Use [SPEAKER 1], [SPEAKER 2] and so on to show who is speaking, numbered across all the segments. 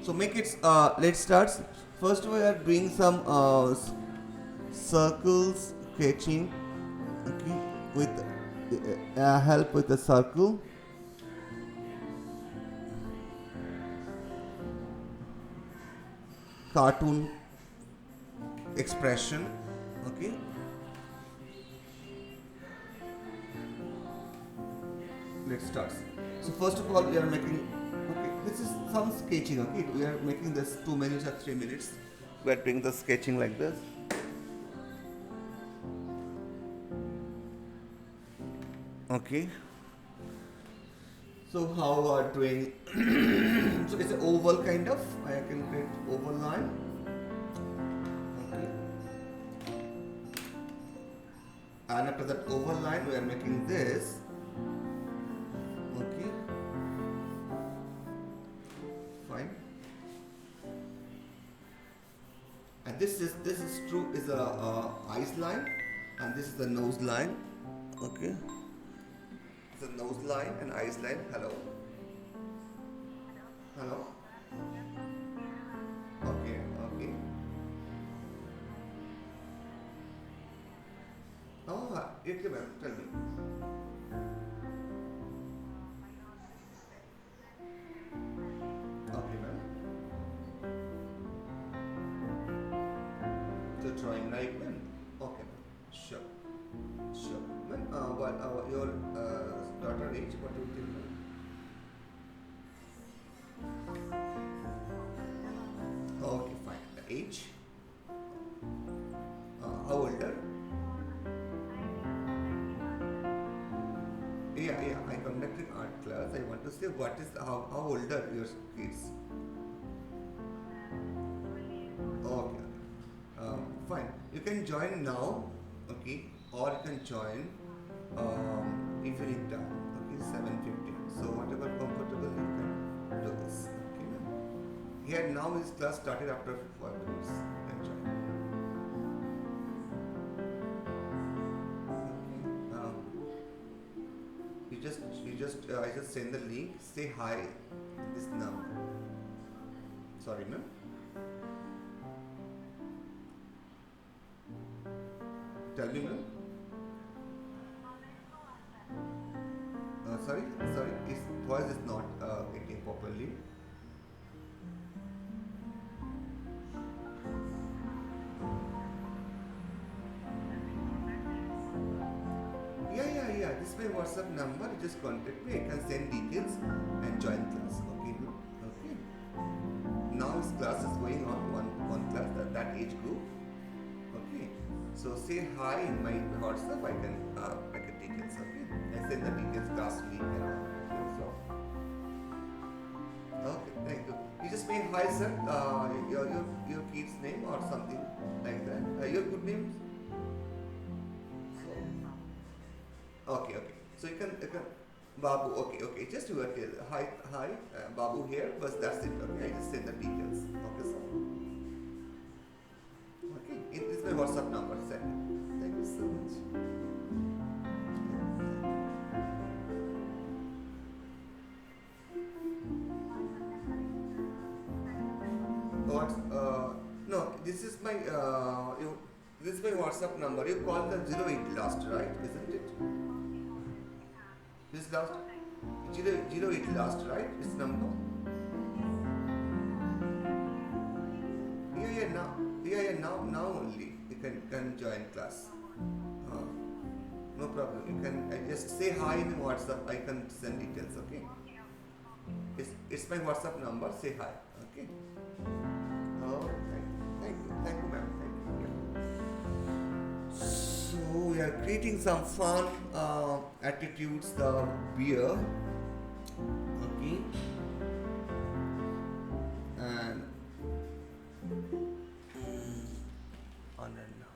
[SPEAKER 1] So make it. Let's start. First, we are doing some circles sketching. Okay, with help with the circle. Cartoon expression. Okay. Let's start. So first of all, we are making. Okay, this is some sketching. Okay, we are making this 2 minutes or 3 minutes. We are doing the sketching like this. Okay. So how we are doing? So it's an oval kind of. I can create oval line. Okay. And after that oval line, we are making this. Okay. Fine. And this is true is a eyes line, and this is the nose line. Okay. The nose line and eyes line. Hello. Hello. Okay. Okay. Oh, okay, ma'am. Tell me. Okay, ma'am. So drawing right, ma'am. Okay, ma'am. Sure. Sure. Ma'am, what your daughter age? What do you think, ma'am? Okay, fine. The age? How older? Yeah. I conducted art class. I want to say what is how old are your kids? Okay. Fine. You can join now, okay, or you can join evening time, okay, 7:15. So whatever comfortable you can do this. Okay. Here now his class started after 4 minutes. You can join. Okay. I just send the link. Say hi in this number. Sorry, ma'am. Tell me, ma'am. Sorry. His voice is not getting properly. Yeah. This is my WhatsApp number. You just contact me. I can send details and join class. Okay, ma'am. Okay. Now his class is going on. One class that age group. Okay. So say hi in my WhatsApp. I can details. Okay. I send the details class link and all. Okay. So okay. Thank you. You just say hi, sir. Your kid's name or something like that. Your good name. Okay. So you can Babu. Okay. Just you tell hi, Babu here. But that's it. Okay. I just send the details. Okay, sir. Okay. This is my WhatsApp number. Send it. Thank you so much. What? No. This is my this is my WhatsApp number. You call the 08 last, right? Isn't it? This last 08 last, right? This number. Now only you can join class. No problem. You can just say hi in WhatsApp. I can send details. Okay. It's my WhatsApp number. Say hi. Okay. Oh, thank you, ma'am. Thank you. So we are creating some fun attitudes. The beer. Okay. And Ananya.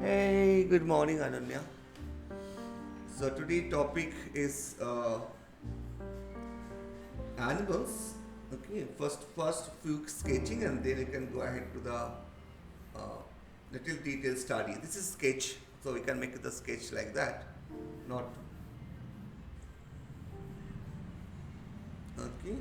[SPEAKER 1] Hey, good morning, Ananya. So today topic is animals. Okay, first few sketching, and then you can go ahead to the little detail study. This is sketch, so we can make the sketch like that, not okay. Okay.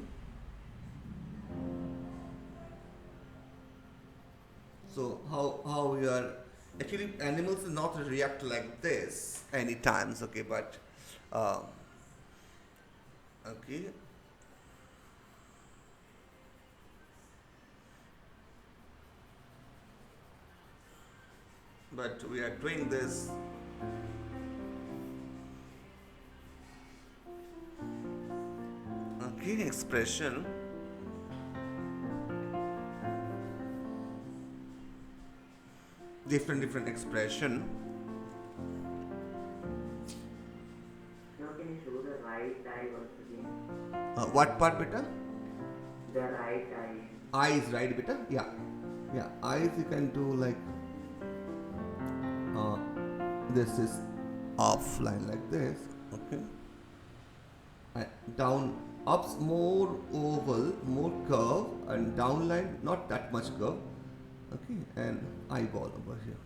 [SPEAKER 1] So how we are actually animals do not react like this any times. Okay, but uh, okay. But we are doing this. Okay, expression. Different expression.
[SPEAKER 2] Now can you show the right eye once again?
[SPEAKER 1] What part, beta?
[SPEAKER 2] The right eye.
[SPEAKER 1] Eyes, right, beta? Yeah, yeah. Eyes you can do like uh, this is offline like this. Okay. And down, ups more oval, more curve, and downline not that much curve. Okay, and eyeball over here.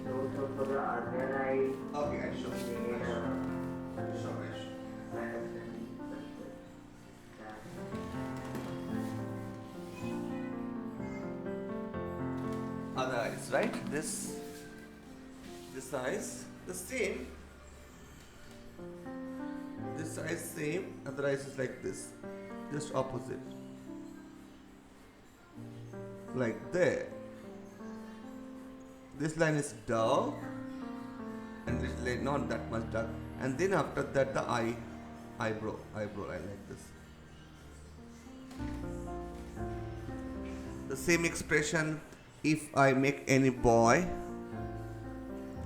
[SPEAKER 2] So for the other eye,
[SPEAKER 1] Okay, I show.
[SPEAKER 2] we need a
[SPEAKER 1] Show. Other eyes, right? This eyes the same. This eyes same. Other eyes is like this, just opposite. Like there. This line is dark, and this line not that much dark. And then after that the eyebrow line like this. The same expression if I make any boy,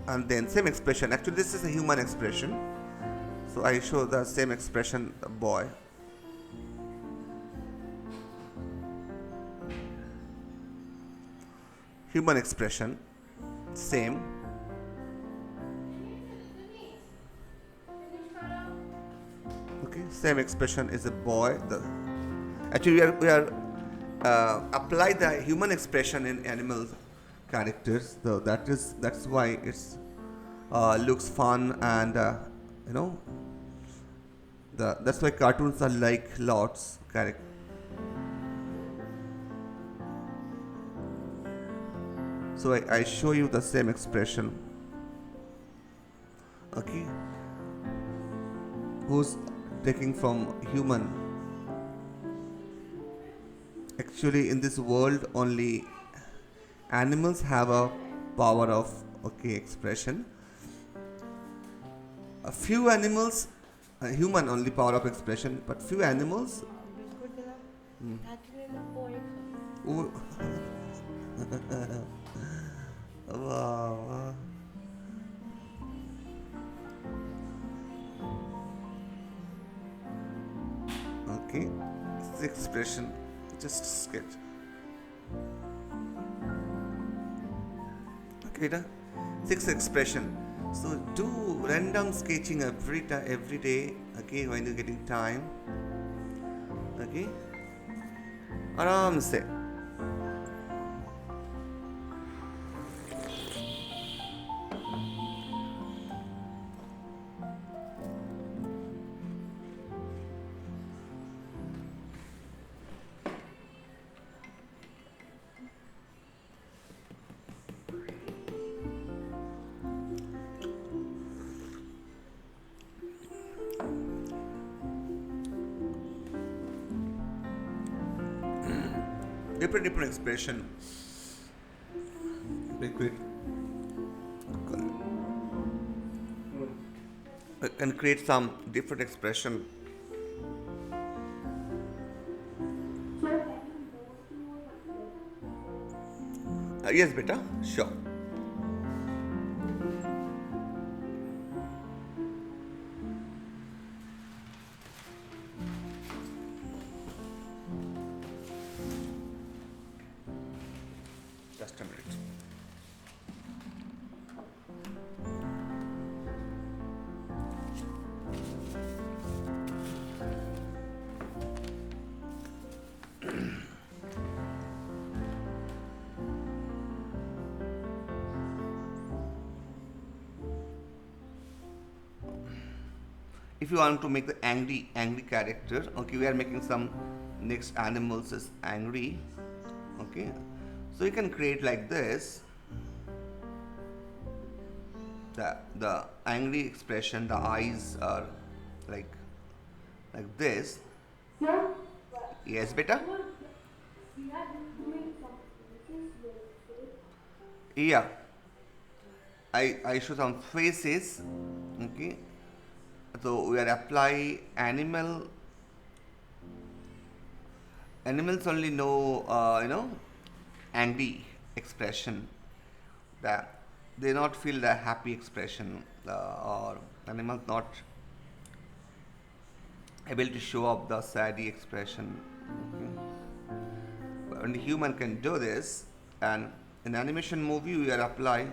[SPEAKER 1] and then same expression. Actually, this is a human expression, so I show the same expression, the boy. Human expression, same. Okay, same expression is a boy. Actually, we are apply the human expression in animal characters. So that's why it's looks fun, and you know that's why cartoons are like lots character. So I show you the same expression. Okay, who's taking from human. Actually, in this world, only animals have a power of expression. A few animals, human only power of expression, but few animals. Oh, wow. Okay, this expression, just sketch. Okay, da? 6 expression. So do random sketching every day. Okay, when you're getting time. Okay, आराम से. Different expression. Liquid can create some different expression. Yes, beta, sure. Just a minute. if you want to make the angry character, okay, we are making some next animals is angry, okay, so you can create like this, the angry expression, the eyes are like this.
[SPEAKER 3] Sir,
[SPEAKER 1] Yes, beta.
[SPEAKER 3] we are doing some faces with
[SPEAKER 1] Yeah, I show some faces, okay, so we are apply animals only know angry expression, that they not feel the happy expression, or animals not able to show up the saddy expression, okay. But only human can do this, and in animation movie we are apply